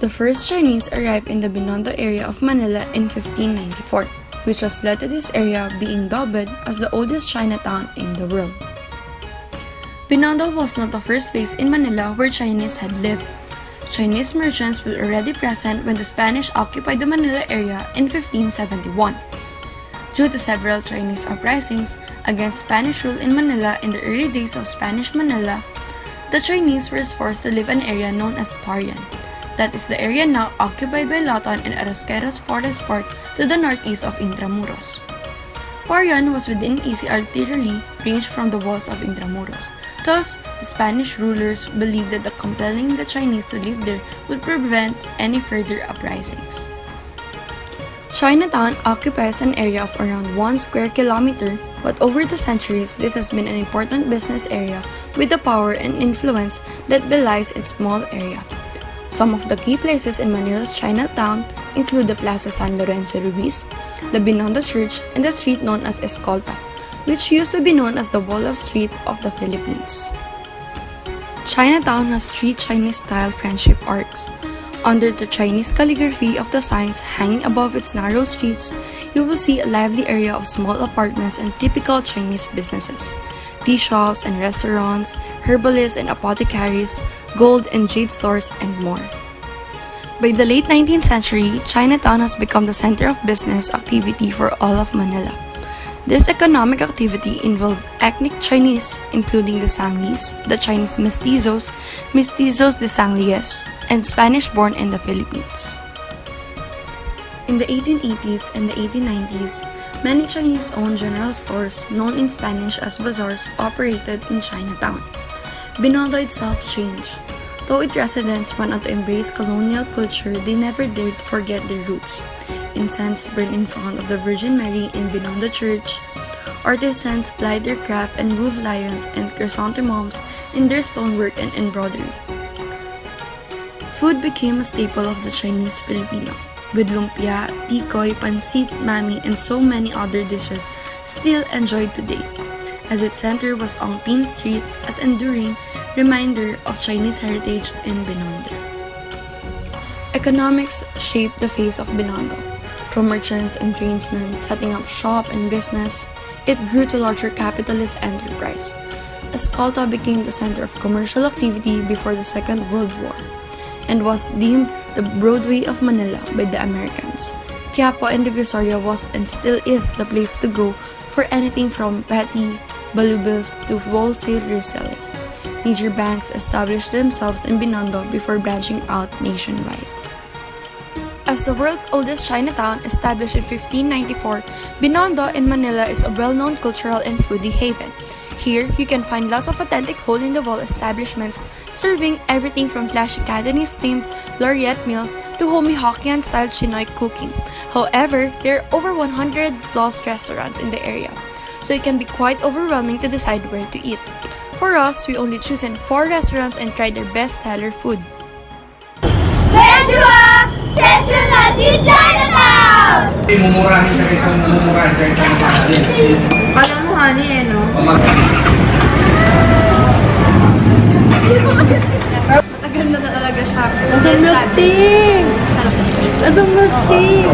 The first Chinese arrived in the Binondo area of Manila in 1594, which has led to this area being dubbed as the oldest Chinatown in the world. Binondo was not the first place in Manila where Chinese had lived. Chinese merchants were already present when the Spanish occupied the Manila area in 1571. Due to several Chinese uprisings against Spanish rule in Manila in the early days of Spanish Manila, the Chinese were forced to leave an area known as Parian. That is the area now occupied by Lotan and Arrosqueros Forest Park to the northeast of Intramuros. Parian was within easy artillery range from the walls of Intramuros. Thus, the Spanish rulers believed that compelling the Chinese to live there would prevent any further uprisings. Chinatown occupies an area of around 1 square kilometer, but over the centuries, this has been an important business area with the power and influence that belies its small area. Some of the key places in Manila's Chinatown include the Plaza San Lorenzo Ruiz, the Binondo Church, and the street known as Escolta, which used to be known as the Wall of Street of the Philippines. Chinatown has 3 Chinese-style friendship arcs. Under the Chinese calligraphy of the signs hanging above its narrow streets, you will see a lively area of small apartments and typical Chinese businesses. Tea shops and restaurants, herbalists and apothecaries, gold and jade stores, and more. By the late 19th century, Chinatown has become the center of business activity for all of Manila. This economic activity involved ethnic Chinese, including the Sanglis, the Chinese Mestizos, Mestizos de Sanglias, and Spanish-born in the Philippines. In the 1880s and the 1890s, many Chinese-owned general stores, known in Spanish as bazaars, operated in Chinatown. Binondo itself changed. Though its residents went on to embrace colonial culture, they never dared to forget their roots. Incense burned in front of the Virgin Mary in Binondo Church. Artisans plied their craft and wove lions and chrysanthemums in their stonework and embroidery. Food became a staple of the Chinese Filipino, with lumpia, tikoy, pancit, mami, and so many other dishes still enjoyed today, as its center was Ongpin Street as enduring reminder of Chinese heritage in Binondo. Economics shaped the face of Binondo. From merchants and tradesmen setting up shop and business, it grew to larger capitalist enterprise. Escolta became the center of commercial activity before the Second World War, and was deemed the Broadway of Manila by the Americans. Quiapo and Divisoria was and still is the place to go for anything from petty valuables to wholesale reselling. Major banks established themselves in Binondo before branching out nationwide. As the world's oldest Chinatown, established in 1594, Binondo in Manila is a well-known cultural and foodie haven. Here, you can find lots of authentic hole-in-the-wall establishments serving everything from flashy Cantonese-themed Laureate meals to homey Hokkien-style Chinoy cooking. However, there are over 100 plus restaurants in the area, so it can be quite overwhelming to decide where to eat. For us, we only chosen 4 restaurants and tried their best-seller food. Konnichiwa! Central Latin Chinatown! Mumurahin ka isang mumurahin ka isang Chinatown. Kala mo honey eh, no? Maganda na talaga siya. Lasang milk tea! Lasang milk tea!